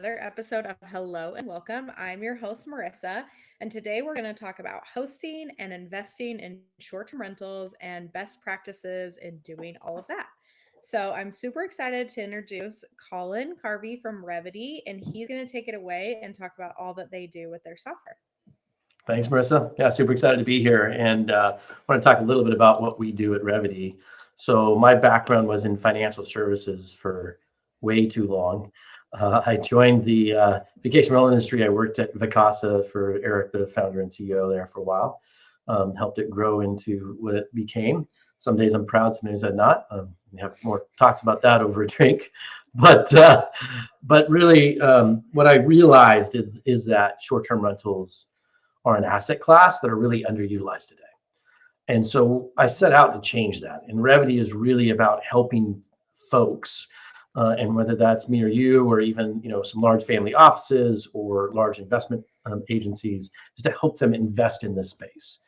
episode of Hello and Welcome. I'm your host, Marissa, and today we're going to talk about hosting and investing in short term rentals and best practices in doing all of that. So, I'm super excited to introduce Colin Carvey from Revedy, and he's going to take it away and talk about all that they do with their software. Thanks, Marissa. Yeah, super excited to be here. And I want to talk a little bit about what we do at Revedy. So my background was in financial services for way too long. I joined the vacation rental industry. I worked at Vacasa for Eric, the founder and CEO there for a while. Helped it grow into what it became. Some days I'm proud, some days I'm not. We have more talks about that over a drink. But really, what I realized is that short-term rentals are an asset class that are really underutilized today. And so I set out to change that. And Revedy is really about helping folks, and whether that's me or you, or even some large family offices or large investment agencies, is to help them invest in this space.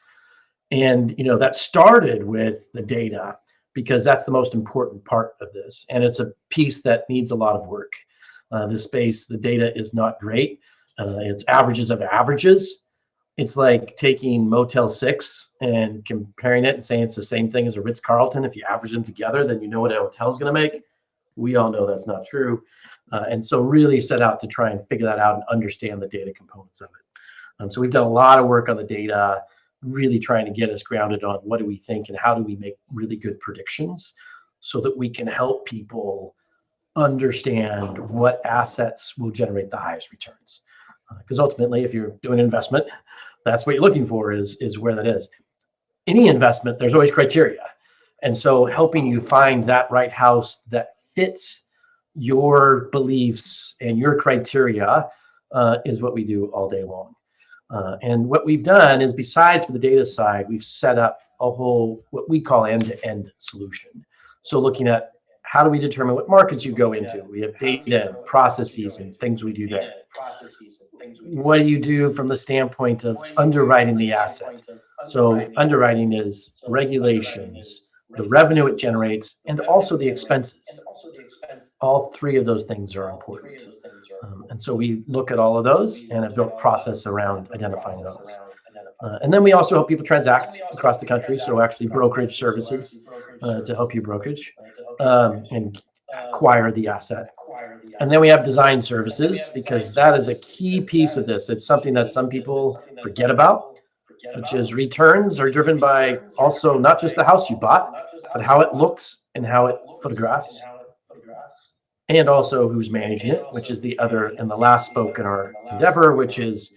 And that started with the data because that's the most important part of this, and it's a piece that needs a lot of work. This space, the data is not great. It's averages of averages. It's like taking Motel 6 and comparing it and saying it's the same thing as a Ritz-Carlton. If you average them together, then you know what a hotel's going to make. We all know that's not true. And so really set out to try and figure that out and understand the data components of it. So we've done a lot of work on the data, really trying to get us grounded on what do we think and how do we make really good predictions so that we can help people understand what assets will generate the highest returns. Because ultimately, if you're doing an investment, that's what you're looking for is where that is. Any investment, there's always criteria. And so helping you find that right house that fits your beliefs and your criteria is what we do all day long. And what we've done is, besides for the data side, we've set up a whole, what we call end-to-end solution. So looking at how do we determine what markets you go into? We have data and processes and things we do there. What do you do from the standpoint of underwriting the asset? So underwriting is regulations, the revenue it generates, and also the expenses. All three of those things are important. And so we look at all of those and have built process around identifying those. And then we also help people transact across the country. So actually brokerage services to help you brokerage and acquire the asset. And then we have design services, because that is a key piece of this. It's something that some people forget about, which is returns are driven by also not just the house you bought, but how it looks and how it photographs, and also who's managing it, which is the other and the last spoke in our endeavor, which is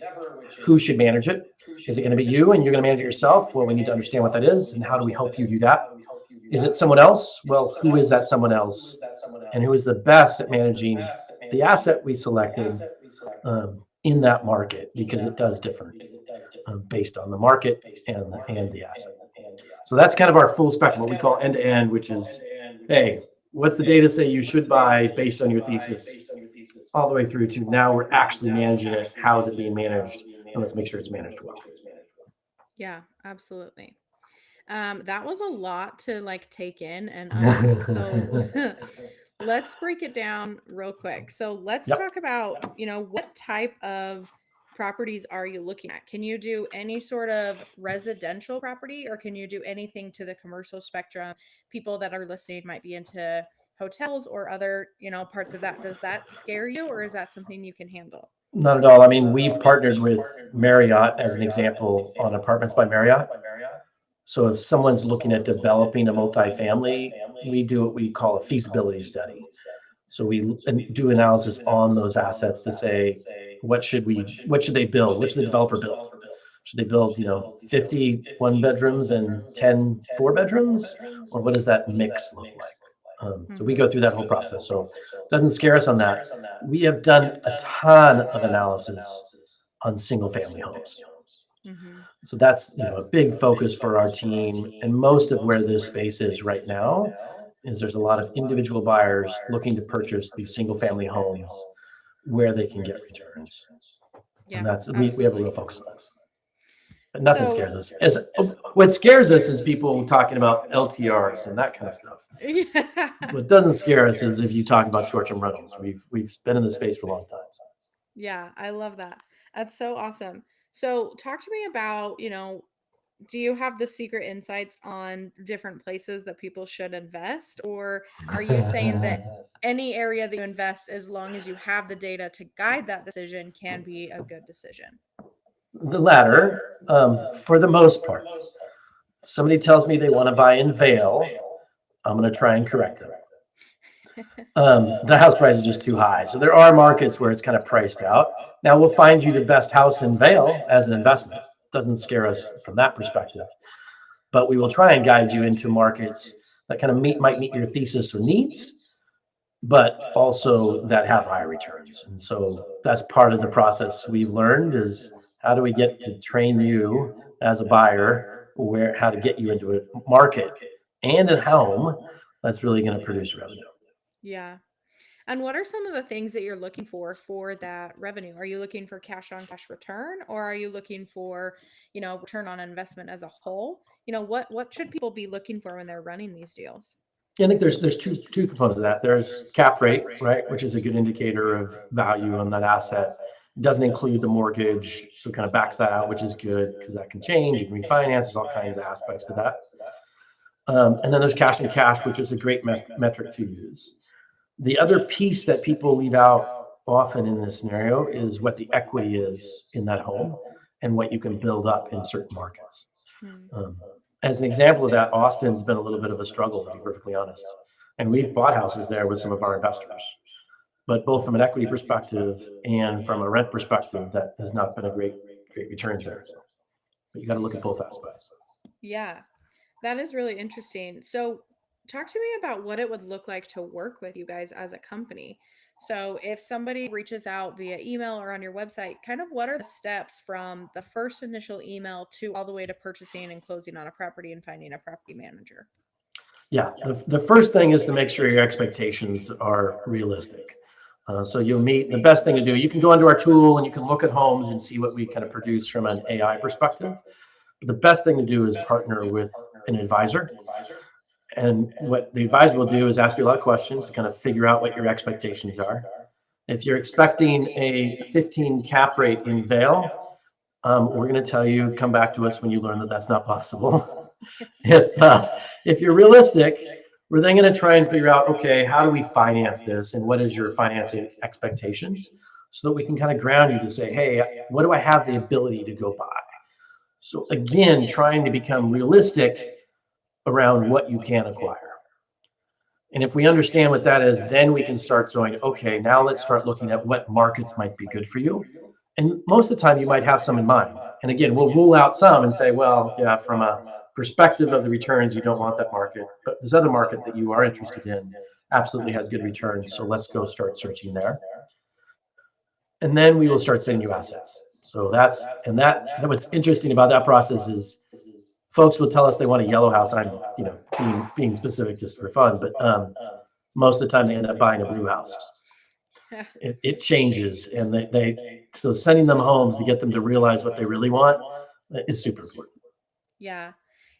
who should manage it. Is it going to be you and you're going to manage it yourself? Well, we need to understand what that is and how do we help you do that? Is it someone else? Well, who is that someone else? And who is the best at managing the asset we selected in that market? Because it does differ based on the market and the asset. So that's kind of our full spectrum, what we call end-to-end, which is, hey, what's the data say you should buy based on your thesis, all the way through to now we're actually managing it. How is it being managed? And let's make sure it's managed well. Yeah, absolutely. That was a lot to take in and so let's break it down real quick. So let's Yep. talk about, what type of properties are you looking at? Can you do any sort of residential property, or can you do anything to the commercial spectrum? People that are listening might be into hotels or other, parts of that. Does that scare you, or is that something you can handle? Not at all. I mean, we've partnered with Marriott as an example on Apartments by Marriott. So if someone's looking at developing a multifamily, we do what we call a feasibility study. So we do analysis on those assets to say, what should they build? What should the developer build? Should they build, 50 one bedrooms and 10 four bedrooms? Or what does that mix look like? So we go through that whole process. So it doesn't scare us on that. We have done a ton of analysis on single family homes. Mm-hmm. So that's a big focus for our team. And most of where this space is right now is there's a lot of individual buyers looking to purchase these single family homes where they can get returns. Yeah, And that's we have a real focus on that. But nothing So, scares us. What scares us is people talking about LTRs and that kind of stuff. yeah. What doesn't scare us is if you talk about short-term rentals. We've been in the space for a long time. Yeah, I love that. That's so awesome. So, talk to me about, do you have the secret insights on different places that people should invest? Or are you saying that any area that you invest, as long as you have the data to guide that decision, can be a good decision? The latter, for the most part. If somebody tells me they want to buy in Vale, I'm going to try and correct them. The house price is just too high. So there are markets where it's kind of priced out. Now we'll find you the best house in Vale as an investment. Doesn't scare us from that perspective, but we will try and guide you into markets that kind of might meet your thesis or needs, but also that have higher returns. And so that's part of the process we've learned is how do we get to train you as a buyer where how to get you into a market and a home that's really going to produce revenue. Yeah. And what are some of the things that you're looking for that revenue? Are you looking for cash on cash return, or are you looking for, return on investment as a whole? What should people be looking for when they're running these deals? I think there's two components of that. There's cap rate, right, which is a good indicator of value on that asset. It doesn't include the mortgage, so kind of backs that out, which is good because that can change. You can refinance. There's all kinds of aspects to that. And then there's cash and cash, which is a great metric to use. The other piece that people leave out often in this scenario is what the equity is in that home and what you can build up in certain markets. Hmm. As an example of that, Austin's been a little bit of a struggle, to be perfectly honest. And we've bought houses there with some of our investors. But both from an equity perspective and from a rent perspective, that has not been a great returns there. So, but you got to look at both aspects. Yeah, that is really interesting. So, talk to me about what it would look like to work with you guys as a company. So, if somebody reaches out via email or on your website, kind of what are the steps from the first initial email to all the way to purchasing and closing on a property and finding a property manager? Yeah, the first thing is to make sure your expectations are realistic. So you'll meet the best thing to do. You can go into our tool and you can look at homes and see what we kind of produce from an AI perspective. The best thing to do is partner with an advisor. And what the advisor will do is ask you a lot of questions to kind of figure out what your expectations are. If you're expecting a 15 cap rate in Vale, we're going to tell you, come back to us when you learn that that's not possible. If you're realistic, we're then going to try and figure out, okay, how do we finance this and what is your financing expectations so that we can kind of ground you to say, hey, what do I have the ability to go buy? So again, trying to become realistic around what you can acquire. And if we understand what that is, then we can start going, okay, now let's start looking at what markets might be good for you. And most of the time you might have some in mind. And again, we'll rule out some and say, well, yeah, from a perspective of the returns, you don't want that market, but this other market that you are interested in absolutely has good returns. So let's go start searching there. And then we will start sending you assets. So what's interesting about that process is folks will tell us they want a yellow house. I'm, being specific just for fun, but most of the time they end up buying a blue house. It changes, and so sending them homes to get them to realize what they really want is super important. Yeah.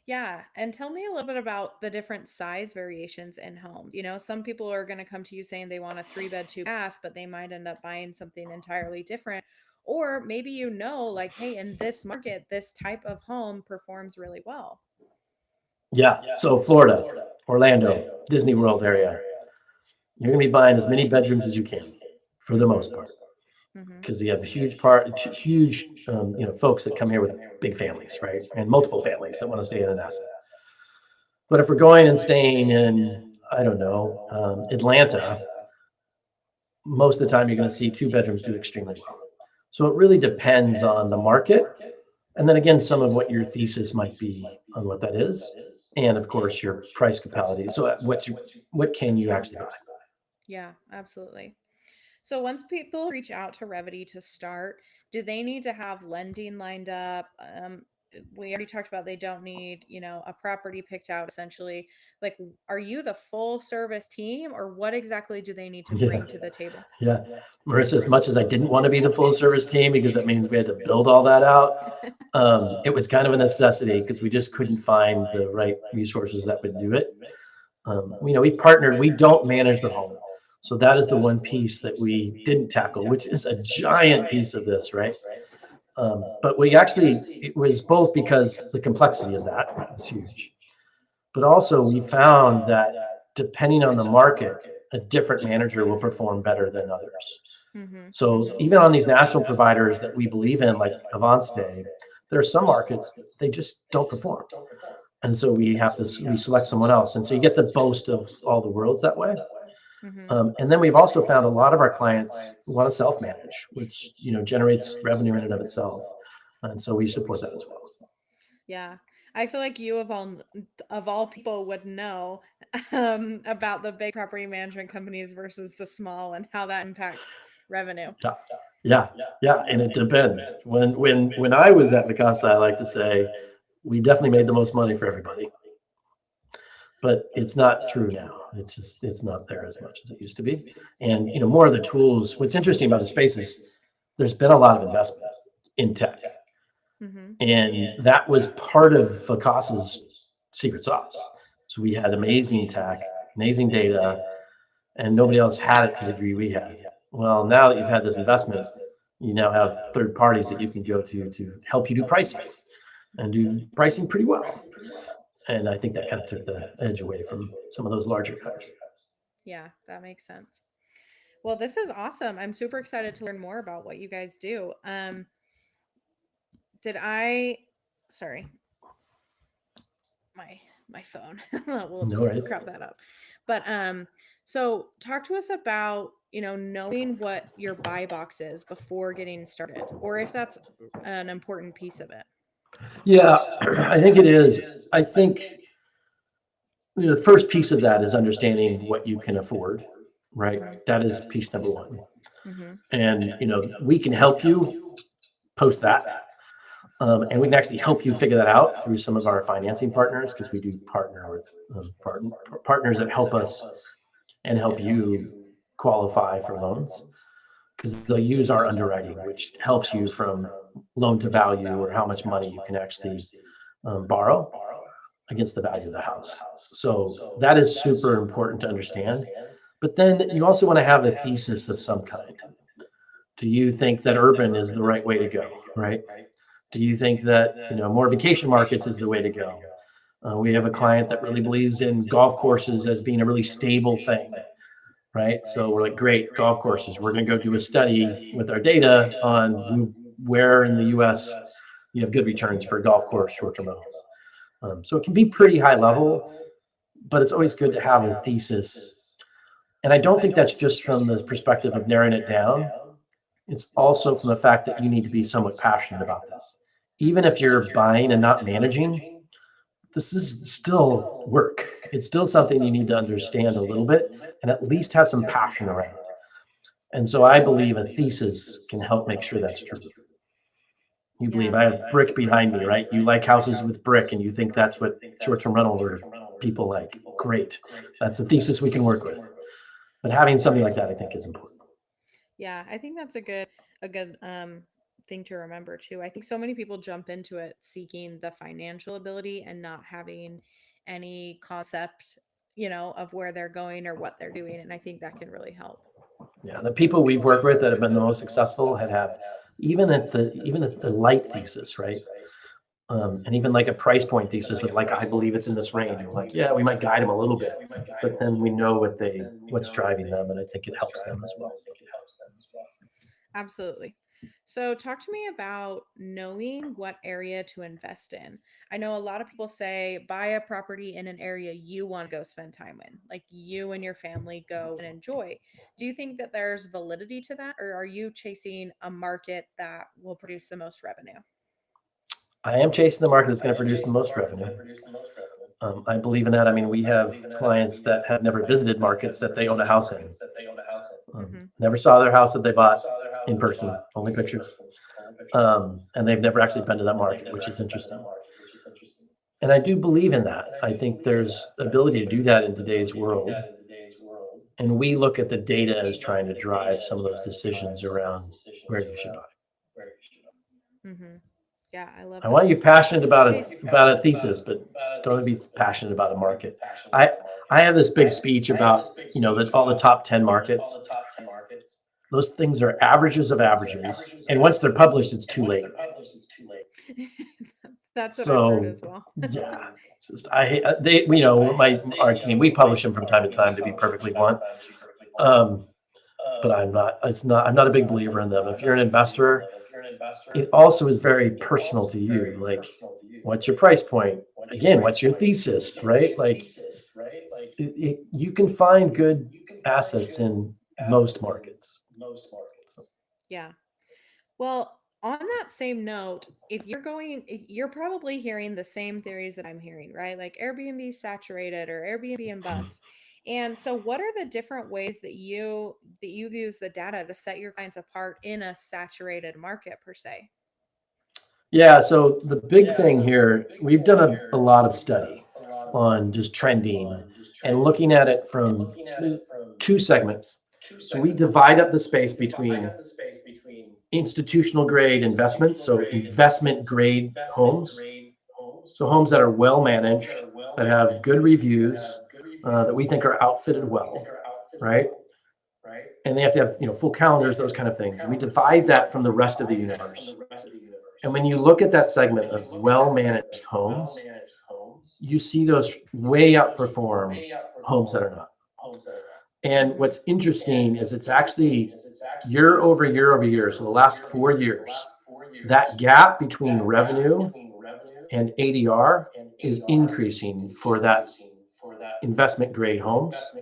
Yeah. And tell me a little bit about the different size variations in homes. Some people are going to come to you saying they want a 3 bed, 2 bath, but they might end up buying something entirely different. Or maybe, like, hey, in this market, this type of home performs really well. Yeah. So Florida, Orlando, Disney World area, you're going to be buying as many bedrooms as you can for the most part. Because you have huge folks that come here with big families, right? And multiple families that want to stay in an asset. But if we're going and staying in, I don't know, Atlanta, most of the time you're going to see 2 bedrooms do extremely well. So it really depends on the market. And then again, some of what your thesis might be on what that is. And of course, your price compatibility. So what can you actually buy? Yeah, absolutely. So once people reach out to Revedy to start, do they need to have lending lined up? We already talked about they don't need, a property picked out essentially. Like, are you the full service team, or what exactly do they need to bring to the table? Yeah. Marissa, as much as I didn't want to be the full service team because that means we had to build all that out, it was kind of a necessity because we just couldn't find the right resources that would do it. We've partnered, we don't manage the home. So that is the one piece that we didn't tackle, which is a giant piece of this, right? But we actually, it was both because the complexity of that was huge, but also we found that depending on the market, a different manager will perform better than others. Mm-hmm. So even on these national providers that we believe in, like Avance, there are some markets they just don't perform, and so we select someone else, and so you get the boast of all the worlds that way. Mm-hmm. And then we've also found a lot of our clients want to self-manage, which generates revenue in and of itself, and so we support that as well. Yeah. I feel like you of all people would know about the big property management companies versus the small and how that impacts revenue. Yeah, yeah, yeah, and it depends. When I was at Mikasa, I like to say we definitely made the most money for everybody, but it's not true now. It's not there as much as it used to be, and more of the tools. What's interesting about the space is there's been a lot of investment in tech, Mm-hmm. and that was part of Vacasa's secret sauce. So we had amazing tech, amazing data, and nobody else had it to the degree we had. Well, now that you've had this investment, you now have third parties that you can go to help you do pricing and do pricing pretty well. And I think that kind of took the edge away from some of those larger guys. Yeah, that makes sense. Well, this is awesome. I'm super excited to learn more about what you guys do. Did I sorry, my my phone. We'll No just worries. wrap that up. But so talk to us about, knowing what your buy box is before getting started, or if that's an important piece of it. Yeah, I think it is. I think the first piece of that is understanding what you can afford, right? Mm-hmm. That is piece number one. Mm-hmm. And we can help you post that. And we can actually help you figure that out through some of our financing partners, because we do partner with partners that help us and help you qualify for loans, because they'll use our underwriting, which helps you from loan to value, or how much money you can actually borrow against the value of the house. So that is super important to understand. But then you also want to have a thesis of some kind. Do you think that urban is the right way to go, right? Do you think that more vacation markets is the way to go? We have a client that really believes in golf courses as being a really stable thing, right? So we're like, great, golf courses. We're going to go do a study with our data on where in the U.S. you have good returns for golf course short-term rentals. So it can be pretty high level, but it's always good to have a thesis. And I don't think that's just from the perspective of narrowing it down. It's also from the fact that you need to be somewhat passionate about this. Even if you're buying and not managing, this is still work. It's still something you need to understand a little bit and at least have some passion around. And so I believe a thesis can help make sure that's true. You believe Yeah. I have brick behind me, right? You like houses with brick, and you think that's what short-term rental or people like. Great. That's the thesis we can work with. But having something like that, I think, is important. Yeah, I think that's a good thing to remember too. I think so many people jump into it seeking the financial ability and not having any concept, of where they're going or what they're doing, and I think that can really help. Yeah, the people we've worked with that have been the most successful have even at the light thesis, right? And even like a price point thesis of like, I believe it's in this range. We're like, yeah, we might guide them a little bit, but then we know what's driving them, and I think it helps them as well. Absolutely. So, talk to me about knowing what area to invest in. I know a lot of people say buy a property in an area you want to go spend time in, like you and your family go and enjoy. Do you think that there's validity to that, or are you chasing a market that will produce the most revenue? I am chasing the market that's going to produce the most revenue. I believe in that. I mean, we have clients that have never visited markets that they own a house in. Hmm. Never saw their house that they bought in person, only pictures. And they've never actually been to that market, which is interesting. And I do believe in that. I think there's ability to do that in today's world. And we look at the data as trying to drive some of those decisions around where you should buy. Hmm. Yeah, I love I that. want you passionate Okay. about a thesis, but don't be passionate about a market. I I have this big speech about, that all the top 10 markets. Those things are averages of averages, and once they're published, it's too late. That's what I've heard So as well. yeah, it's just I hate they my our team, we publish them from time to time, to be perfectly blunt. Um, but I'm not a big believer in them. If you're an investor, it also is very personal to you. Like, what's your price point? Again, what's your thesis, right? Like, you can find good assets in most markets. So, Yeah. Well, on that same note, you're probably hearing the same theories that I'm hearing, right? Like Airbnb saturated or Airbnb and bust. And so what are the different ways that you use the data to set your clients apart in a saturated market per se? yeah, so the big thing here, we've done a lot of study on just trending and looking at it from two segments. So we divide up the space between institutional grade investments, so investment grade homes, so homes that are well managed, that have good reviews, that we think are outfitted well, right? And they have to have full calendars, those kind of things. And we divide that from the rest of the universe. And when you look at that segment of well managed homes, you see those way outperform homes that are not. And Mhm. what's interesting is it's actually year over year over year. So the last 4 years, that gap between revenue and ADR is increasing for that investment grade homes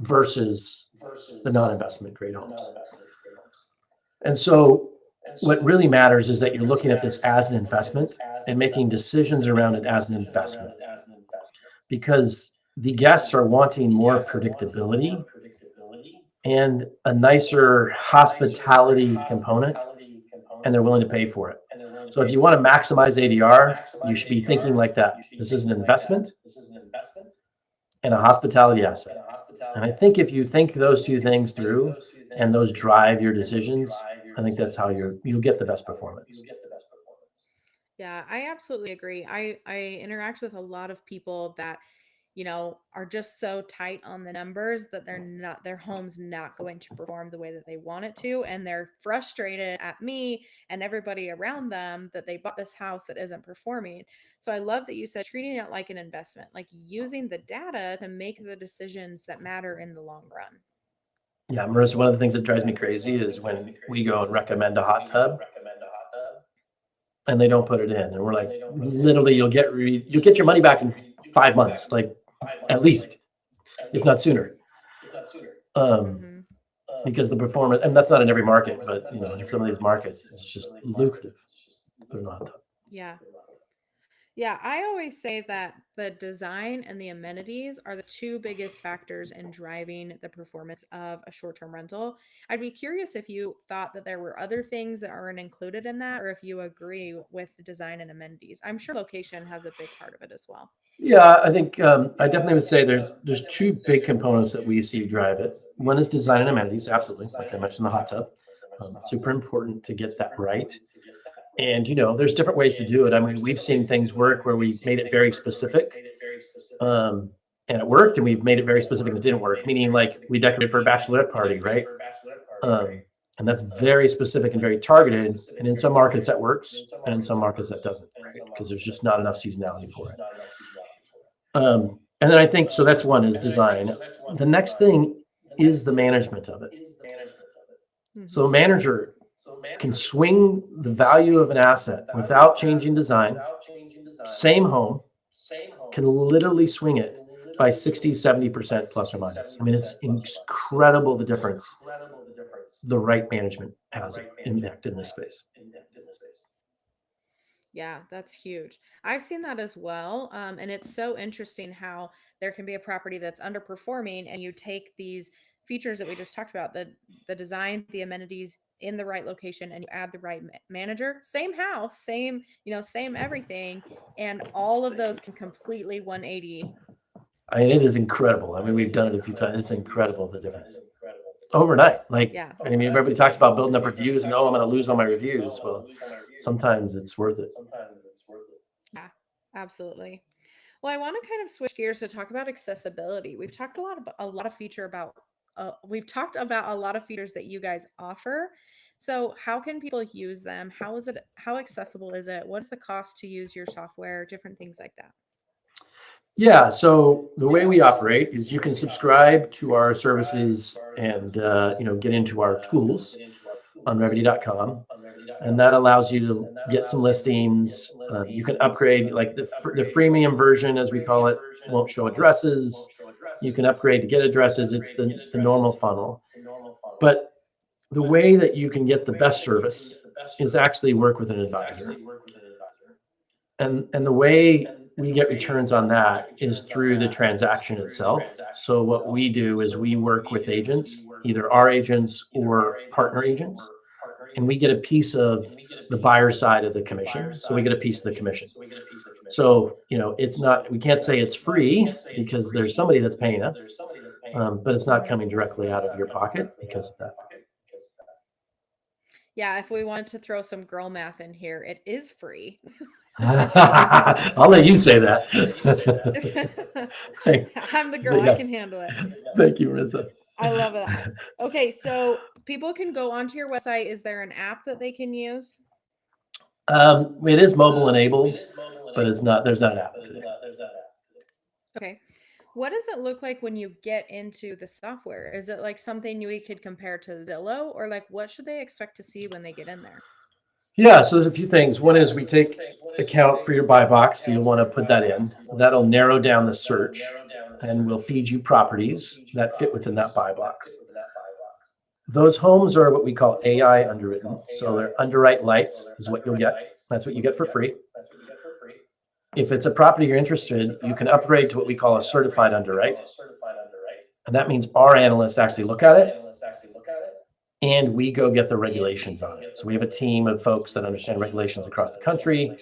versus the non-investment grade homes. And so what really matters is that you're looking at this as an investment and making decisions around it as an investment, because the guests are wanting more predictability and a nicer hospitality component, and they're willing to pay for it. So if you want to maximize ADR, you should be thinking like that. This is an investment and a hospitality asset. And I think if you think those two things through and those drive your decisions, I think that's how you'll get the best performance. Yeah, I absolutely agree. I interact with a lot of people that, are just so tight on the numbers that their home's not going to perform the way that they want it to, and they're frustrated at me and everybody around them that they bought this house that isn't performing. So I love that you said treating it like an investment, like using the data to make the decisions that matter in the long run. Yeah, Marissa, one of the things that drives me crazy is when we go and recommend a hot tub and they don't put it in, and we're like, literally, you'll get your money back in 5 months, like, at least, if not sooner. Um, Mhm. because the performance, and that's not in every market, but in some of these markets, it's just lucrative. Put in a hot tub. Yeah. Yeah, I always say that the design and the amenities are the two biggest factors in driving the performance of a short term rental. I'd be curious if you thought that there were other things that aren't included in that, or if you agree with the design and amenities. I'm sure location has a big part of it as well. Yeah, I think I definitely would say there's two big components that we see drive it. One is design and amenities, absolutely, like I mentioned, the hot tub. Super important to get that right. And there's different ways to do it. I mean, we've seen things work where we made it very specific, um, and it worked, and we've made it very specific and it didn't work. Meaning, like, we decorated for a bachelorette party, right? And that's very specific and very targeted. And in some markets that works, and in some markets that doesn't, right? Because there's just not enough seasonality for it. And then I think so. That's one, is design. The next thing is the management of it. So a Hmm. manager can swing the value of an asset without changing design. Same home can literally swing it by 60, 70% plus or minus. I mean, it's incredible the difference the right management has impact in this space. Yeah, that's huge. I've seen that as well. And it's so interesting how there can be a property that's underperforming, and you take these features that we just talked about, the design, the amenities in the right location, and you add the right manager, same house, same everything, and all of those can completely 180. I mean, it is incredible. I mean, we've done it a few times. It's incredible the difference overnight. Like, Yeah. I mean, everybody talks about building up reviews and, oh, I'm going to lose all my reviews. Well, sometimes it's worth it. Yeah, absolutely. Well, I want to kind of switch gears to talk about accessibility. We've talked about a lot of features that you guys offer. So, how can people use them? How accessible is it? What's the cost to use your software? Different things like that. Yeah, so the way we operate is you can subscribe to our services and get into our tools on revedy.com, and that allows you to get some listings. You can upgrade, like the freemium version, as we call it, won't show addresses. You can upgrade to get addresses. It's the normal funnel. But the way that you can get the best service is actually work with an advisor. And the way we get returns on that is through the transaction itself. So what we do is we work with agents, either our agents or partner agents, and we get a piece of the buyer side of the commission. So we get a piece of the commission. So, it's not, we can't say it's free because there's somebody that's paying us, but it's not coming directly out of your pocket because of that. Yeah, if we wanted to throw some girl math in here, it is free. I'll let you say that. I'm the girl, But I can yes, handle it. thank you, Marissa. I love that. Okay, so people can go onto your website. Is there an app that they can use? It is mobile enabled, but it's not. There's not an app today. Okay. What does it look like when you get into the software? Is it like something we could compare to Zillow, or like what should they expect to see when they get in there? Yeah, so there's a few things. One is we take account for your buy box, so you'll want to put that in. That'll narrow down the search, and we'll feed you properties that fit within that buy box. Those homes are what we call AI underwritten. So they're underwrite lights is what you'll get. That's what you get for free. If it's a property you're interested, you can upgrade to what we call a certified underwrite. And that means our analysts actually look at it and we go get the regulations on it. So we have a team of folks that understand regulations across the country,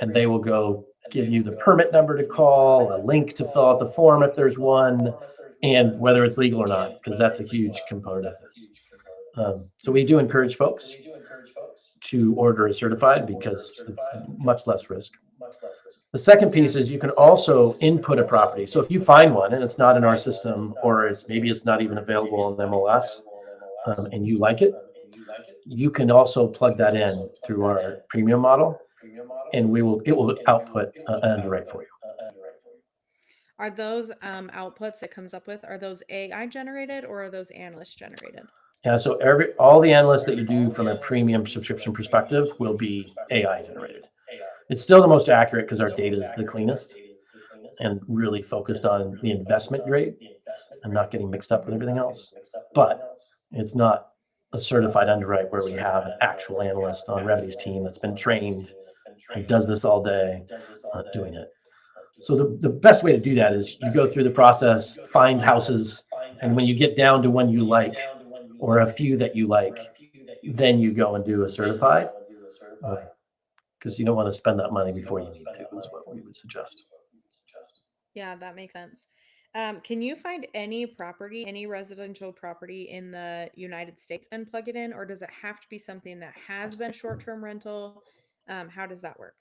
and they will go give you the permit number to call, a link to fill out the form if there's one, and whether it's legal or not, because that's a huge component of this. So we do encourage folks to order a certified because it's much less risk. The second piece is you can also input a property. So if you find one and it's not in our system, or maybe it's not even available on the MLS, and you like it, you can also plug that in through our premium model, and it will output an underwrite for you. Are those outputs it comes up with, are those AI generated or are those analyst generated? Yeah, so all the analysts that you do from a premium subscription perspective will be AI generated. It's still the most accurate because our data is the cleanest and really focused on the investment grade and not getting mixed up with everything else. But it's not a certified underwrite where we have an actual analyst on Revedy's team that's been trained and does this all day doing it. So the best way to do that is you go through the process, find houses, and when you get down to one you like or a few that you like, then you go and do a certified, because you don't want to spend that money before you need to, is what we would suggest. Yeah, that makes sense. Can you find any property, any residential property in the United States and plug it in, or does it have to be something that has been a short-term rental? How does that work?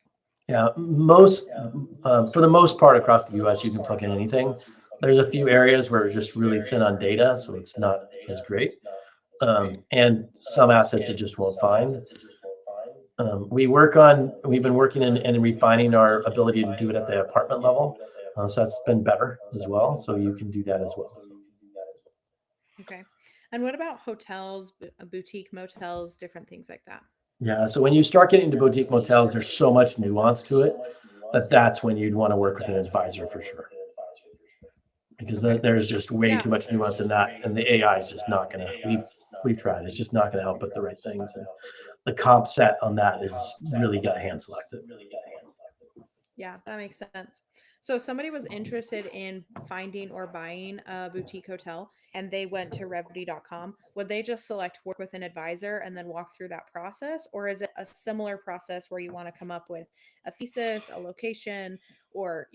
Yeah, for the most part across the US, you can plug in anything. There's a few areas where we're just really thin on data, so it's not as great. And some assets it just won't find. We've been working and refining our ability to do it at the apartment level. So that's been better as well. So you can do that as well. Okay. And what about hotels, boutique motels, different things like that? Yeah. So when you start getting into boutique motels, there's so much nuance to it that's when you'd want to work with an advisor for sure. Because Okay. there's just way Yeah. too much nuance in that, and the AI is just not gonna. We've tried. It's just not gonna help with the right things, and the comp set on that is really got to hand select it. Yeah, that makes sense. So if somebody was interested in finding or buying a boutique hotel and they went to revedy.com, would they just select work with an advisor and then walk through that process? Or is it a similar process where you want to come up with a thesis, a location, or,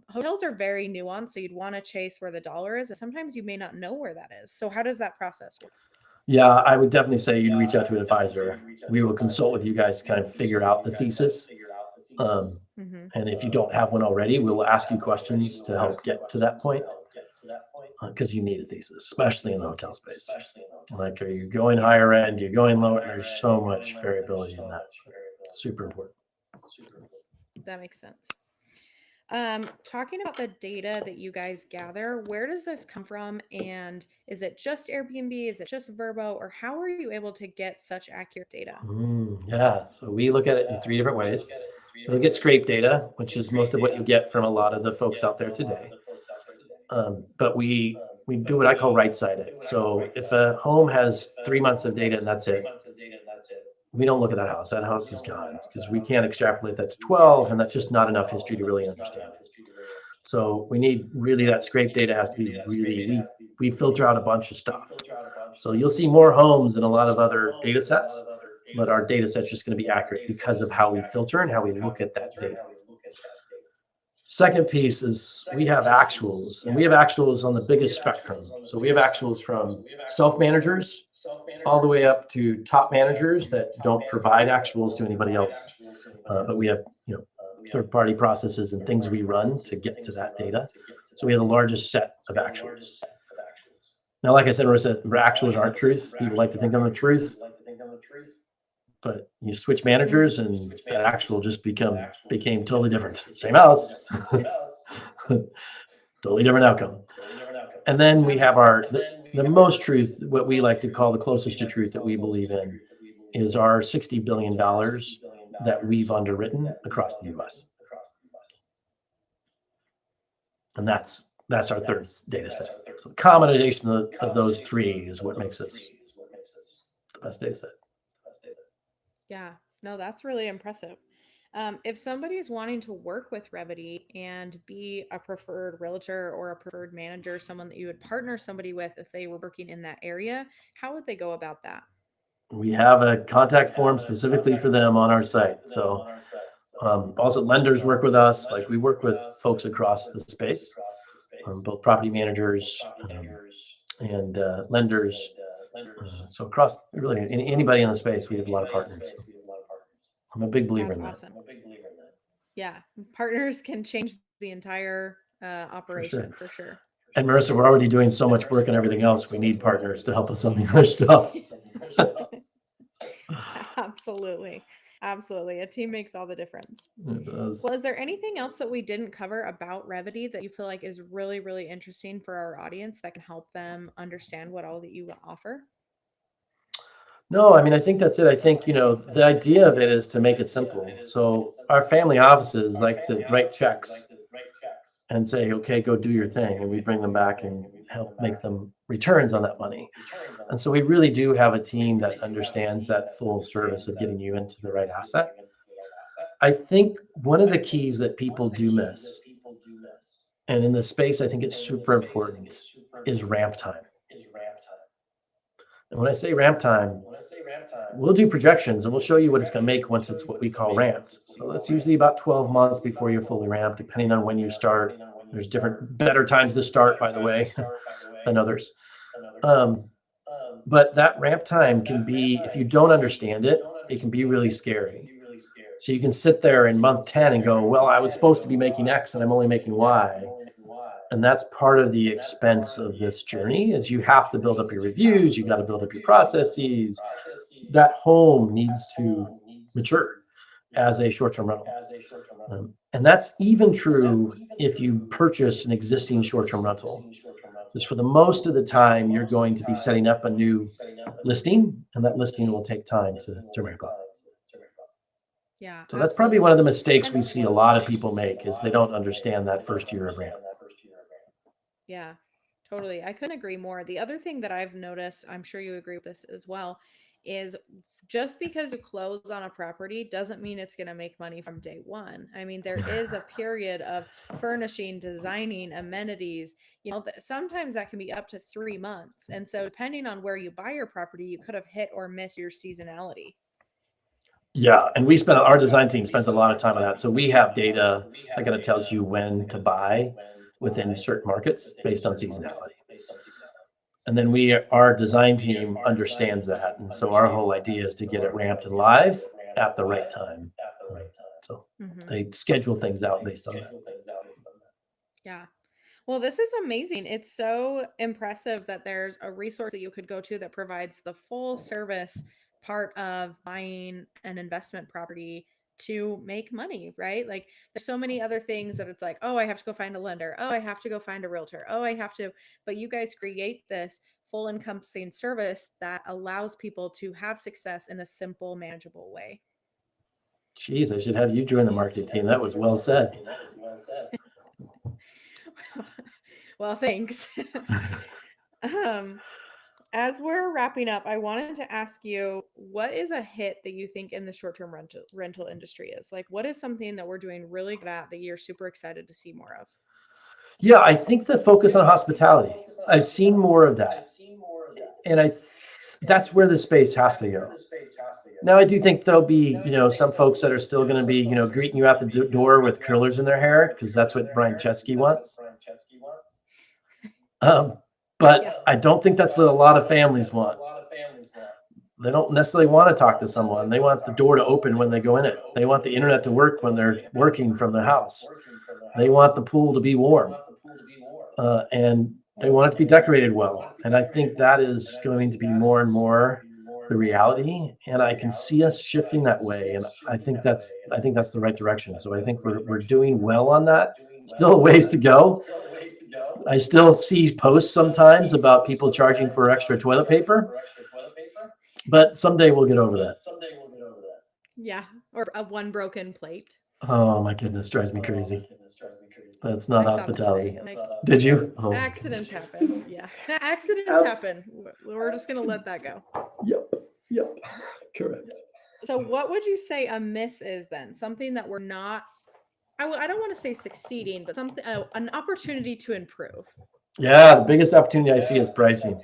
hotels are very nuanced. So you'd want to chase where the dollar is. And sometimes you may not know where that is. So how does that process work? Yeah, I would definitely say you'd reach out to an advisor. We will consult with you guys to kind of figure out the thesis. Um, Hmm. and if you don't have one already, we'll ask you questions to help get to that point because you need a thesis, especially in the hotel space. Like, are you going higher end? You're going lower? There's so much variability in that. Super important. That makes sense. Talking about the data that you guys gather, where does this come from? And is it just Airbnb? Is it just Verbo? Or how are you able to get such accurate data? Yeah, so we look at it in three different ways. We look at scrape data, which is most of what you get from a lot of the folks out there today. But we do what I call right siding. So if a home has 3 months of data and that's it, we don't look at that house. That house is gone because we can't extrapolate that to 12, and that's just not enough history to really understand it. So we need really that scrape data has to be really we filter out a bunch of stuff. So you'll see more homes than a lot of other data sets, but our data set's just going to be accurate because of how we filter and how we look at that data. Second piece is we have actuals, and we have actuals on the biggest spectrum. So we have actuals from self-managers all the way up to top managers that don't provide actuals to anybody else. But we have, third-party processes and things we run to get to that data. So we have the largest set of actuals. Now, like I said, Marissa, actuals aren't truth. People like to think of them the truth, but you switch managers and that actual just became totally different. Same house, totally different outcome. And then we have the most truth, what we like to call the closest to truth that we believe in, is our $60 billion that we've underwritten across the US. And that's our third data set. So the combination of those three is what makes us the best data set. Yeah, no, that's really impressive. If somebody's wanting to work with Revedy and be a preferred realtor or a preferred manager, someone that you would partner somebody with if they were working in that area, how would they go about that? We have a contact form specifically for them on our site. So also lenders work with us. Like we work with folks across the space, both property managers and lenders. So across really anybody in the space, we have a lot of partners. So I'm a big believer That's in that. awesome. Yeah, partners can change the entire For sure. operation for sure. And Marissa, we're already doing so much work and everything else. We need partners to help us on the other stuff. Absolutely. Absolutely. A team makes all the difference. It does. Well, is there anything else that we didn't cover about Revity that you feel like is really, really interesting for our audience that can help them understand what all that you offer? No, I mean, I think that's it. I think, the idea of it is to make it simple. So our family offices like to write checks and say, okay, go do your thing. And we bring them back and help make them returns on that money. And so we really do have a team that understands that full service of getting you into the right asset. I think one of the keys that people do miss, and in this space, I think it's super important, is ramp time. And when I say ramp time, we'll do projections and we'll show you what it's going to make once it's what we call ramped. So that's usually about 12 months before you're fully ramped, depending on when you start. There's different better times to start, by the way, than others. But that ramp time can be, if you don't understand it, it can be really scary. So you can sit there in month 10 and go, well, I was supposed to be making X and I'm only making Y. And that's part of the expense of this journey is you have to build up your reviews. You got to build up your processes. That home needs to mature as a short-term rental. And that's even true if you purchase an existing short-term rental. Because for the most of the time, you're going to be setting up a new listing, and that listing will take time to ramp up. Yeah, So that's probably one of the mistakes we see a lot of people make is they don't understand that first year of ramp. Yeah, totally. I couldn't agree more. The other thing that I've noticed, I'm sure you agree with this as well, is just because you close on a property doesn't mean it's going to make money from day one. I mean, there is a period of furnishing, designing, amenities, sometimes that can be up to 3 months. And so, depending on where you buy your property, you could have hit or missed your seasonality. Yeah, and our design team spends a lot of time on that. So we have data that kind of tells you when to buy within certain markets based on seasonality. And then our design team understands that. And so our whole idea is to get it ramped and live at the right time. So Hmm. they schedule things out based on that. Yeah. Well, this is amazing. It's so impressive that there's a resource that you could go to that provides the full service part of buying an investment property to make money, right? Like there's so many other things that it's like, oh, I have to go find a lender. Oh, I have to go find a realtor. Oh, I have to. But you guys create this full encompassing service that allows people to have success in a simple, manageable way. Geez, I should have you join the marketing team. That was well said. Well, thanks. um, as we're wrapping up, I wanted to ask you, what is a hit that you think in the short-term rental industry is? Like, what is something that we're doing really good at that you're super excited to see more of? Yeah, I think the focus on hospitality. I've seen more of that, and that's where the space has to go. Now, I do think there'll be, some folks that are still going to be, greeting you out the door with curlers in their hair because that's what Brian Chesky wants. Um, Yeah. but I don't think that's what a lot of families want. They don't necessarily want to talk to someone. They want the door to open when they go in it. They want the internet to work when they're working from the house. They want the pool to be warm, and they want it to be decorated well. And I think that is going to be more and more the reality. And I can see us shifting that way. And I think that's the right direction. So I think we're doing well on that. Still a ways to go. I still see posts sometimes about people charging for extra toilet paper, but someday we'll get over that. Yeah. Or a one broken plate. Oh my goodness, drives me crazy. That's not I saw that today. hospitality. Like, Did you? Oh my accidents goodness. happen. Yeah. Accidents Abs- happen. We're just going to let that go. Yep. Yep. Correct. So, what would you say a miss is then? Something that we're not, I don't want to say succeeding, but something, an opportunity to improve. Yeah, the biggest opportunity I see is pricing.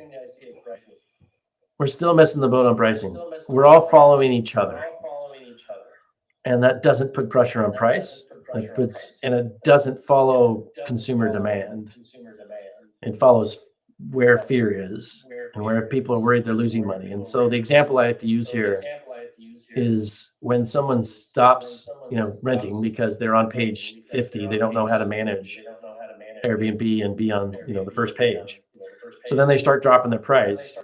We're still missing the boat on pricing. We're all following each other, and that doesn't put pressure on price. It doesn't follow consumer demand. It follows where fear is and where people are worried they're losing money. And so the example I have to use here is when someone stops, renting because they're on page 50, they don't know how to manage Airbnb and be on, the first page. So then they start dropping their price.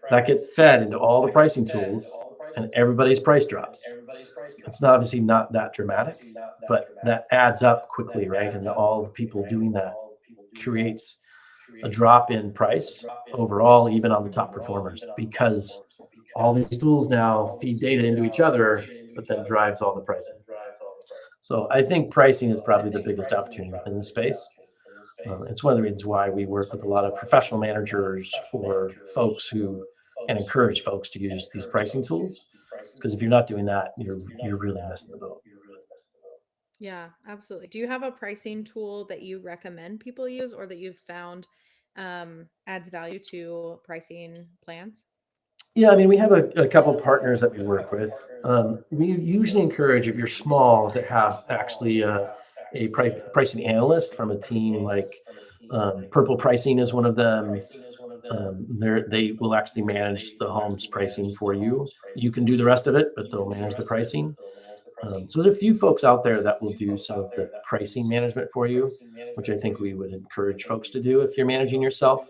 That gets fed into all the pricing tools and everybody's price drops. It's not obviously not that dramatic, but that adds up quickly, right? And all the people doing that creates a drop in price overall, even on the top performers, because all these tools now feed data into each other, but then drives all the pricing. So I think pricing is probably the biggest opportunity within the space. It's one of the reasons why we work with a lot of professional managers or folks who and encourage folks to use these pricing tools. Because if you're not doing that, you're really missing the boat. Yeah, absolutely. Do you have a pricing tool that you recommend people use or that you've found adds value to pricing plans? Yeah, I mean, we have a couple partners that we work with. We usually encourage, if you're small, to have actually a pricing analyst from a team like Purple Pricing is one of them. They will actually manage the home's pricing for you. You can do the rest of it, but they'll manage the pricing. So there's a few folks out there that will do some of the pricing management for you, which I think we would encourage folks to do if you're managing yourself.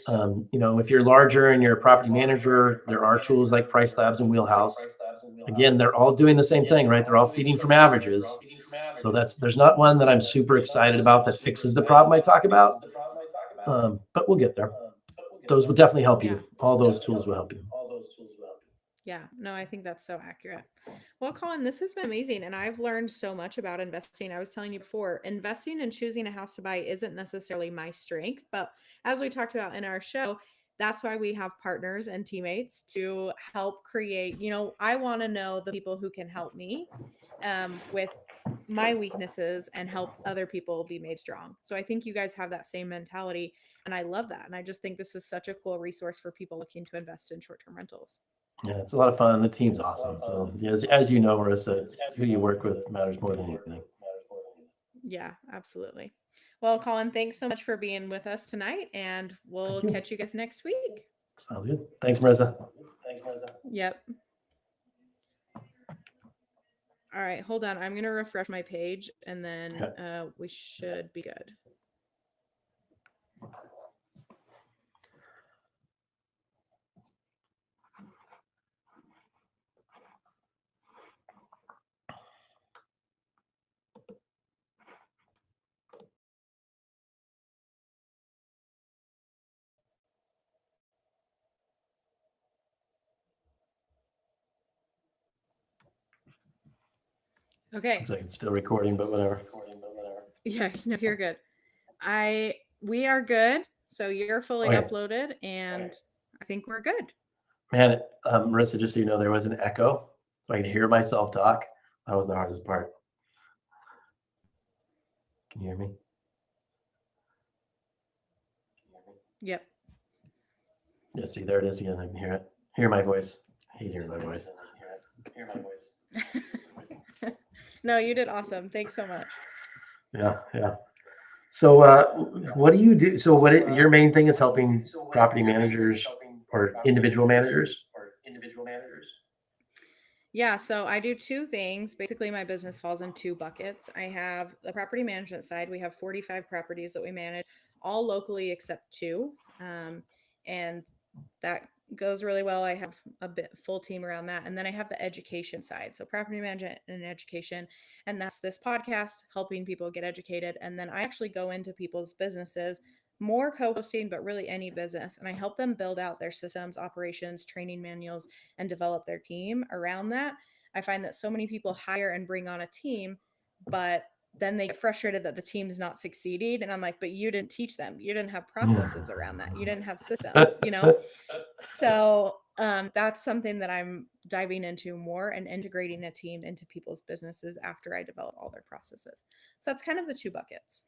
If you're larger and you're a property manager, there are tools like Price Labs and Wheelhouse. Again, they're all doing the same thing, right? They're all feeding from averages. So there's not one that I'm super excited about that fixes the problem I talk about, but we'll get there. Those will definitely help Yeah. you. All those tools will help you. Yeah, no, I think that's so accurate. Well, Colin, this has been amazing. And I've learned so much about investing. I was telling you before, investing and choosing a house to buy isn't necessarily my strength. But as we talked about in our show, that's why we have partners and teammates to help create. I want to know the people who can help me with my weaknesses and help other people be made strong. So I think you guys have that same mentality. And I love that. And I just think this is such a cool resource for people looking to invest in short term rentals. Yeah, it's a lot of fun. The team's awesome. So yeah, as you know, Marissa, it's who you work with matters more than anything. Yeah, absolutely. Well, Colin, thanks so much for being with us tonight, and Thank we'll you. catch you guys next week. Sounds good. Thanks, Marissa. Yep. All right, hold on. I'm going to refresh my page, and then Okay. we should be good. Okay. Looks like it's still recording, but whatever. Yeah, no, you're good. We are good. So you're fully Okay. uploaded, and I think we're good. Man, Marissa, just so you know, there was an echo, so I could hear myself talk. That was the hardest part. Can you hear me? Yep. Yeah, see, there it is again. I can hear it. Hear my voice. I hate hearing my voice. No, you did awesome. Thanks so much. Yeah. So, what do you do? So, your main thing is helping property managers or individual managers? Yeah, so I do two things. Basically, my business falls in two buckets. I have the property management side. We have 45 properties that we manage, all locally except two. And that goes really well. I have a bit full team around that. And then I have the education side. So property management and education. And that's this podcast helping people get educated. And then I actually go into people's businesses, more co-hosting, but really any business. And I help them build out their systems, operations, training manuals, and develop their team around that. I find that so many people hire and bring on a team, but then they get frustrated that the team's not succeeding. And I'm like, but you didn't teach them. You didn't have processes around that. You didn't have systems, you know? So that's something that I'm diving into more and integrating a team into people's businesses after I develop all their processes. So that's kind of the two buckets.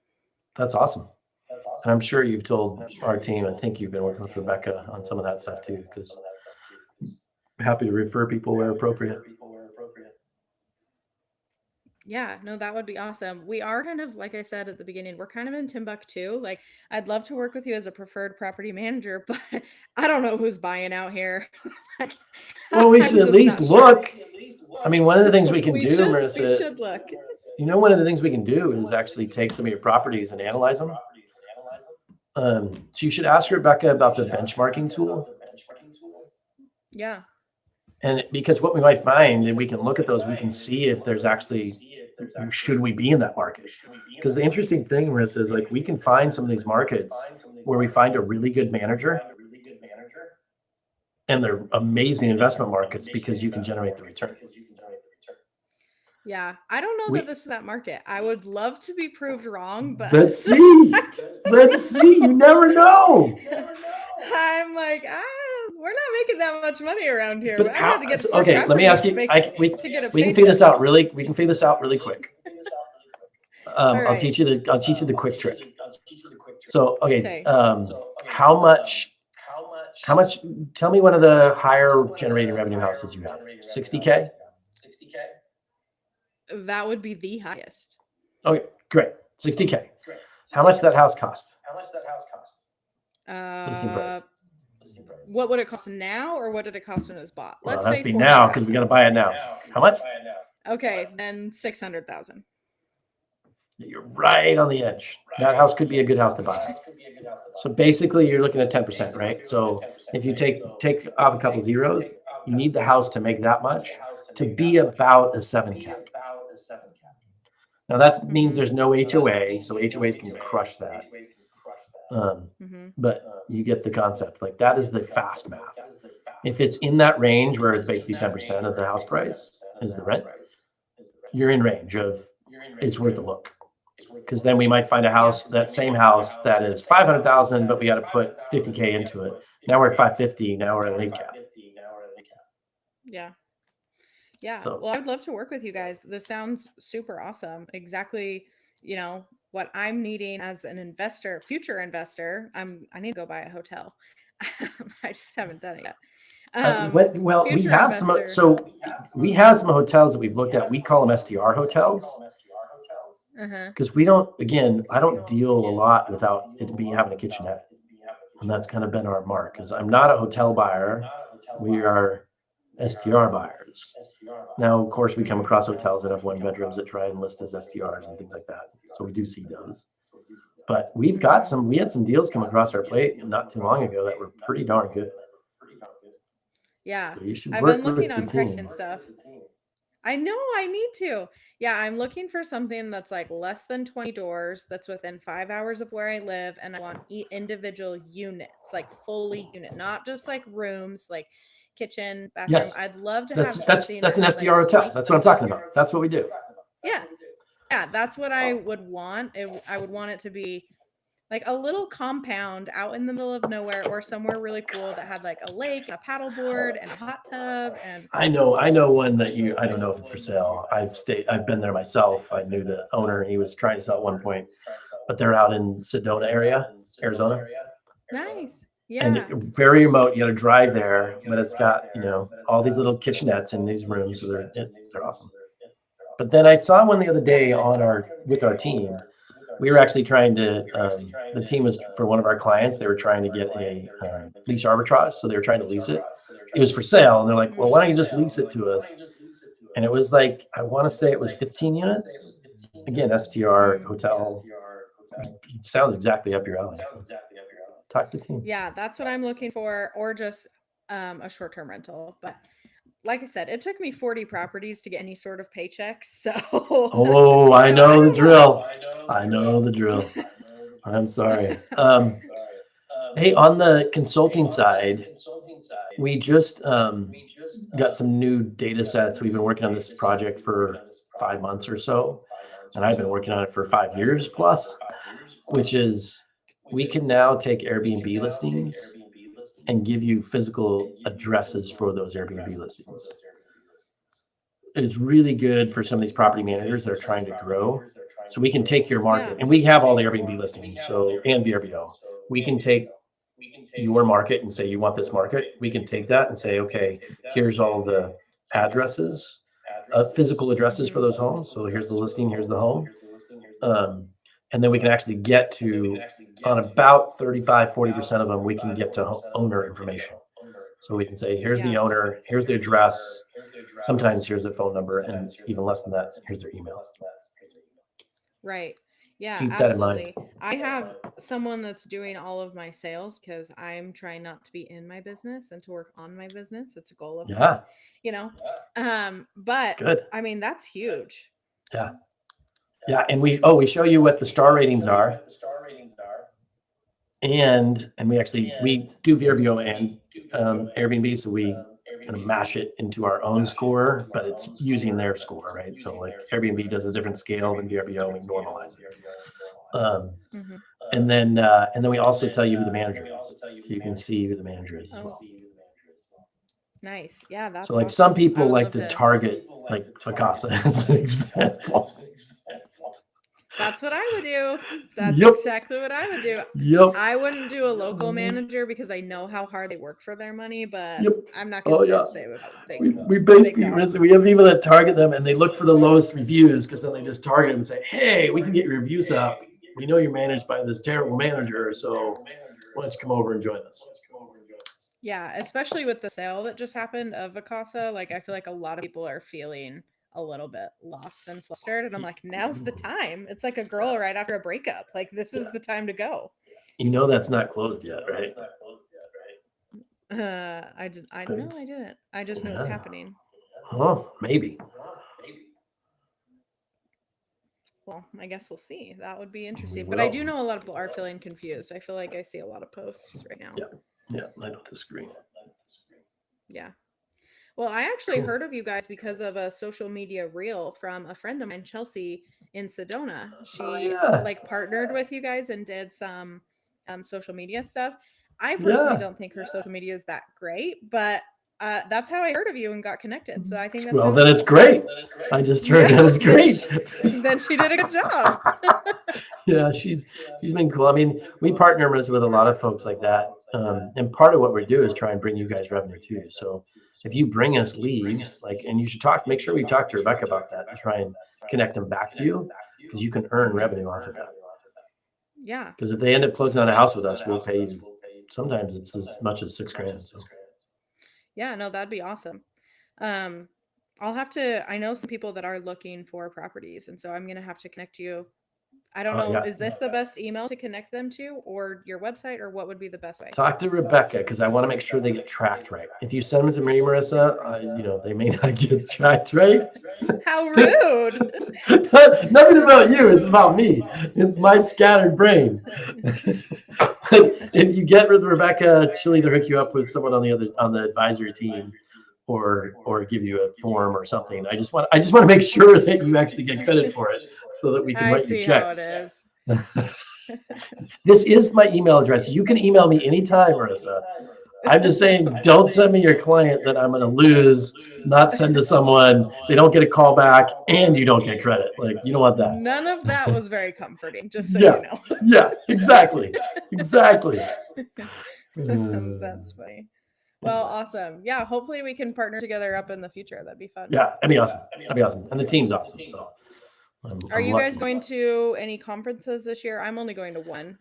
That's awesome. And I'm sure you've told our team, I think you've been working with Rebecca on some of that stuff too, because I'm happy to refer people where appropriate. Yeah, no, that would be awesome. We are kind of, like I said at the beginning, we're kind of in Timbuktu. Like, I'd love to work with you as a preferred property manager, but I don't know who's buying out here. Like, Well, we I'm should at just least not sure. look. I mean, one of the things we can do, We Marissa, should look. one of the things we can do is actually take some of your properties and analyze them. So you should ask Rebecca about the benchmarking tool. Yeah. And because what we might find, and we can look at those, we can see if there's actually, should we be in that market? Because the interesting thing, Marissa, is like we can find some of these markets where we find a really good manager and they're amazing investment markets because you can generate the return. Yeah. I don't know that this is that market. I would love to be proved wrong, but let's see. Let's see. You never know. I'm like, we're not making that much money around here. But I had to get okay, let me ask you. We can figure this out really. We can figure this out really quick. I'll teach you the quick trick. So okay, how much? Tell me one of the higher generating revenue houses you have. 60K. That would be the highest. Okay, great. 60K. How much did that house cost? Listing price. What would it cost now, or what did it cost when it was bought? Well, Let's it has say to be now because we got to buy it now. How much? Okay, then 600,000. You're right on the edge. That house could be a good house to buy. So basically, you're looking at 10%, right? So if you take off a couple zeros, you need the house to make that much to be about a 7 cap. Now that means there's no HOA, so HOAs can crush that. But you get the concept. Like that is the fast math. If it's in that range where it's basically 10% of the house price is the rent, you're in range of it's worth a look. Because then we might find a house, that same house that is 500,000, but we got to put 50K into it. Now we're at 550. Now we're at an 8 cap. Yeah. Yeah. So, well, I would love to work with you guys. This sounds super awesome. Exactly, what I'm needing as an investor, future investor. I need to go buy a hotel. I just haven't done it yet. we have we have some hotels that we've looked at. We call them STR hotels. Uh-huh. because I don't deal a lot without it being having a kitchenette. And that's kind of been our mark because I'm not a hotel buyer. We are STR buyers. Now, of course, we come Mhm. across hotels that have one bedrooms that try and list as STRs and things like that. So we do see those. But Mhm. we had some deals come across our plate not too long ago that were pretty darn good. Yeah. So you should I've been work looking with the on Craigslist and team. stuff. I know I need to. Yeah, I'm looking for something that's like less than 20 doors, that's within 5 hours of where I live, and I want individual units, like fully unit, not just like rooms, like kitchen, bathroom. Yes, I'd love to have something that's that an has like SDR hotel. That's what I'm talking about. That's what we do. yeah, yeah, that's what I would want. I would want it to be like a little compound out in the middle of nowhere or somewhere really cool that had like a lake and a paddleboard and a hot tub and I know one that I don't know if it's for sale. I've been there myself. I knew the owner. He was trying to sell at one point, but they're out in Sedona area, Arizona, nice. and Yeah. very remote. You got to drive there, but it's got all these little kitchenettes in these rooms. So they're awesome. But then I saw one the other Yeah. day with our team. We were actually trying to. The team was for one of our clients. They were trying to get a lease arbitrage, so they were trying to lease it. It was for sale, and they're like, "Well, why don't you just lease it to us?" And it was like I want to say it was 15 units. Again, STR Mm. hotel sounds exactly up your alley. So talk to the team. Yeah, that's what I'm looking for, or just a short term rental. But like I said, it took me 40 properties to get any sort of paycheck. So Oh, I I know the don't know. drill. I know the drill. I'm sorry. Hey, on the consulting side, we just got some new data sets. We've been working on this project for 5 months or so, and I've been working on it for 5 years plus, which is we can now take Airbnb listings and give you physical addresses for those Airbnb listings. It's really good for some of these property managers that are trying to grow. So we can take your Yeah. market, and we have all the Airbnb listings, and VRBO. We can take your market and say you want this market. We can take that and say, okay, here's all the addresses, physical addresses for Mhm. those homes. So here's the listing, here's the home. Um, and then we can actually get to on about 35-40% of them, we can get to owner information. So we can say, here's the Yeah. owner, here's the address, sometimes here's their phone number, and even less than that, here's their email. Right. Yeah, Keep that in mind. absolutely. I have someone that's doing all of my sales because I'm trying not to be in my business and to work on my business. It's a goal of mine, Yeah, you know. But good. I mean, that's huge. Yeah. Yeah. And we show you what the star ratings are. And we do VRBO and Airbnb, so we kind of mash it into our own score, but it's using their score, right? So like Airbnb does a different scale than VRBO, and we normalize it. Hmm. And then we also tell you who the manager is, so you can see who the manager is as Oh, well. nice. Yeah, So that's like some awesome. I people would like love to to. target like Vacasa as an example. That's what I would do. That's Yep. exactly what I would do. Yep. I wouldn't do a local manager because I know how hard they work for their money, but Yep. I'm not going to Oh say yeah. the same about We big basically dogs. we have people that target them and they look for the lowest reviews because then they just target them and say, hey, we can get your reviews up. We know you're managed by this terrible manager, so why don't you come over and join us? Yeah, especially with the sale that just happened of Vacasa, like I feel like a lot of people are feeling a little bit lost and flustered, and I'm like, now's the time. It's like a girl right after a breakup. Like this is Yeah. the time to go. That's not closed yet, right? I But no, I didn't. I just know it's yeah. happening. Oh, maybe. Well, I guess we'll see. That would be We interesting. But I do will. know a lot of people are feeling confused. I feel like I see a lot of posts right now. Yeah. Yeah. I don't disagree. Yeah. Well, I actually Cool. heard of you guys because of a social media reel from a friend of mine, Chelsea, in Sedona. Oh She yeah. like partnered with you guys and did some social media stuff. I personally Yeah. don't think her social media is that great, but that's how I heard of you and got connected. So I think that's Well, really then it's cool. great. I just heard Yeah, that it's great. then she did a good job. Yeah, she's been cool. I mean, we partner with a lot of folks like that, and part of what we do is try and bring you guys revenue too. So if you bring us leads, like, and you should make sure we talk to Rebecca about that to try and connect them back to you. because you can earn revenue off of that. Yeah. Because if they end up closing on a house with us, we'll pay you. Sometimes it's as much as $6,000. So. Yeah, no, that'd be awesome. Um, I'll have to, I know some people that are looking for properties, and so I'm gonna have to connect you. I don't know, Yeah. is this the best email to connect them to, or your website, or what would be the best way? Talk to Rebecca because I want to make sure they get tracked right. If you send them to me, Marissa, they may not get tracked right. How rude. Nothing about you. It's about me. It's my scattered brain. If you get with Rebecca, she'll either hook you up with someone on the advisory team, or give you a form or something. I just want to make sure that you actually get credit for it, so that we can I write your see how it checks. is. This is my email address. You can email me anytime, Marissa. I'm just saying, don't send me your client that I'm going to lose, not send to someone, they don't get a call back, and you don't get credit. Like, you don't want that. None of that was very comforting, just so Yeah. you know. Yeah, exactly. Exactly. That's funny. Well, awesome. Yeah, hopefully we can partner together up in the future. That'd be fun. Yeah, that'd be awesome. That'd be awesome. And the team's awesome. So Are I'm you guys lucky. going to any conferences this year? I'm only going to one.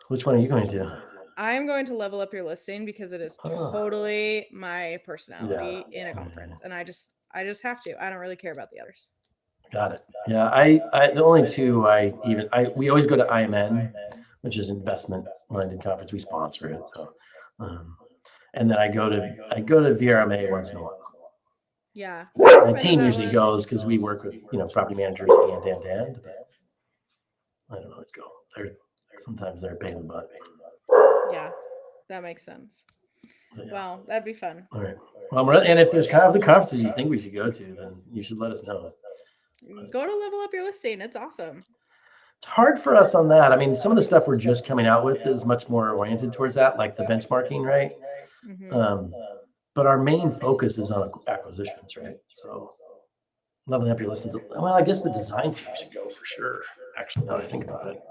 Which one are you going to? I'm going to level up your listing because it is totally my personality in a Yeah. conference, and I just have to. I don't really care about the others. Got it. Yeah, I the only two we always go to IMN, which is investment minded conference. We sponsor it, so and then I go to VRMA once in a while. Yeah, My team usually goes because we work with property managers and but I don't always go. Sometimes they're a pain in the butt. Yeah, that makes sense. Yeah. Well, that'd be fun. All right. Well, and if there's kind of the conferences you think we should go to, then you should let us know. Go to level up your listing. It's awesome. It's hard for us on that. I mean, some of the stuff we're just coming out with is much more oriented towards that, like the benchmarking, right? Mm-hmm. But our main focus is on acquisitions, right? So leveling up your listings. Well, I guess the design team should go for sure. Actually, now that I think about it.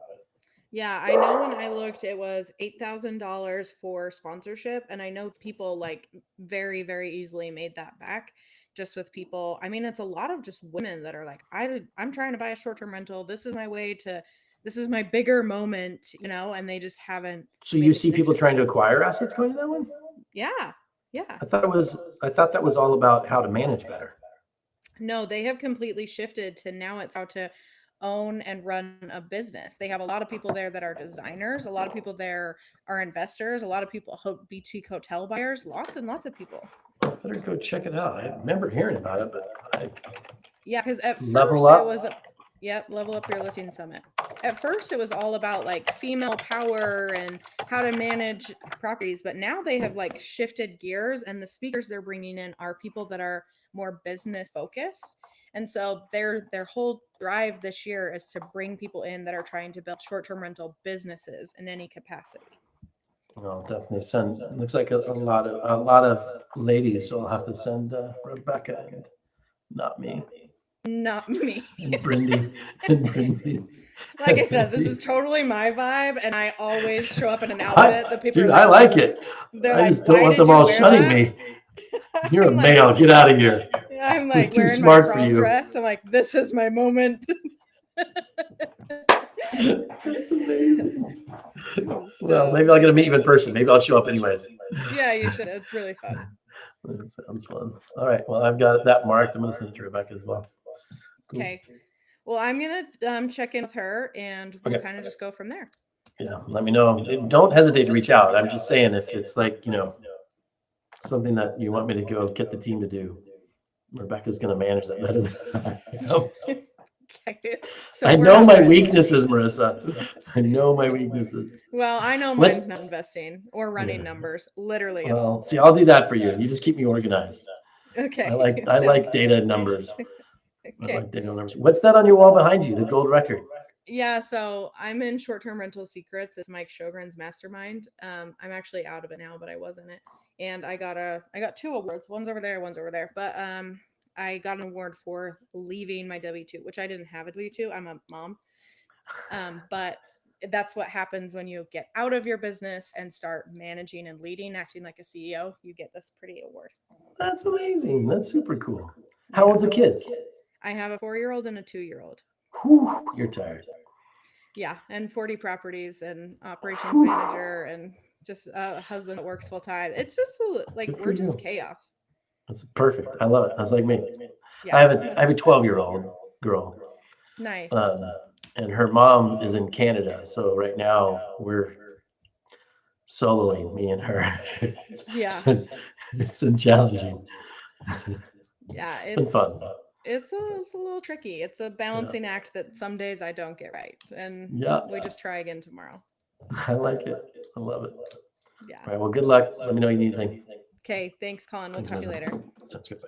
Yeah, I know when I looked, it was $8,000 for sponsorship, and I know people like very, very easily made that back just with people. I mean, it's a lot of just women that are like, I'm trying to buy a short-term rental. This is my way to, this is my bigger moment, and they just haven't. So you see people trying to acquire assets going to that one? Yeah, yeah. I thought that was all about how to manage better. No, they have completely shifted to now it's how to own and run a business. They have a lot of people there that are designers. A lot of people there are investors. A lot of people boutique hotel buyers. Lots and lots of people. I better go check it out. I remember hearing about it, but yeah, because at level first up. It was level up your listing summit. At first it was all about like female power and how to manage properties, but now they have like shifted gears, and the speakers they're bringing in are people that are more business focused. And so their whole drive this year is to bring people in that are trying to build short-term rental businesses in any capacity. I'll definitely send. Looks like a lot of ladies. So I'll have to send Rebecca and not me. Not me. And Brindy. Like I said, this is totally my vibe, and I always show up in an outfit that people Dude, are like, I like it. I just don't want them all shunning me. You're a male. Get out of here. I'm like too wearing smart my for prom you. dress. I'm like, this is my moment. That's amazing. Well, maybe I'll get to meet you in person. Maybe I'll show up anyways. Yeah, you should. It's really fun. That sounds fun. All right. Well, I've got that marked. I'm going to send it to Rebecca as well. Cool. Okay. Well, I'm going to check in with her, and we'll kind of just go from there. Yeah. Let me know. Don't hesitate to reach out. I'm just saying, if it's like, something that you want me to go get the team to do, Rebecca's going to manage that better than I am. Okay. So I know my weaknesses, Marissa. I know my weaknesses. Well, I know mine's not investing or running numbers, literally at all. See, I'll do that for you. You just keep me organized. Okay. I like data and numbers. Okay. I like data and numbers. What's that on your wall behind you? The gold record. Yeah, so I'm in Short-Term Rental Secrets. It's Mike Sjogren's mastermind. I'm actually out of it now, but I was in it, and I got 2 awards. One's over there, one's over there. But I got an award for leaving my W-2, which I didn't have a W-2. I'm a mom. But that's what happens when you get out of your business and start managing and leading, acting like a CEO. You get this pretty award. That's amazing. That's super cool. How old's the kids? I have a 4-year-old and a 2-year-old. Whew, you're tired. Yeah, and 40 properties and operations Whew, manager and just a husband that works full time. It's just like good for we're just you. chaos. That's perfect. I love it. That's like me. Yeah. I have a 12-year-old girl, Nice. um, and her mom is in Canada. So right now we're soloing, me and her. Yeah. It's been challenging. Yeah, It's been fun. it's a little tricky. It's a Yeah. balancing act that some days I don't get right, and Yeah. we just try again tomorrow. I like it. I love it. Yeah. All right. Well, good luck. Let me know you need anything. Okay, thanks, Colin. We'll Thanks, talk to you Vanessa. later. Sounds good.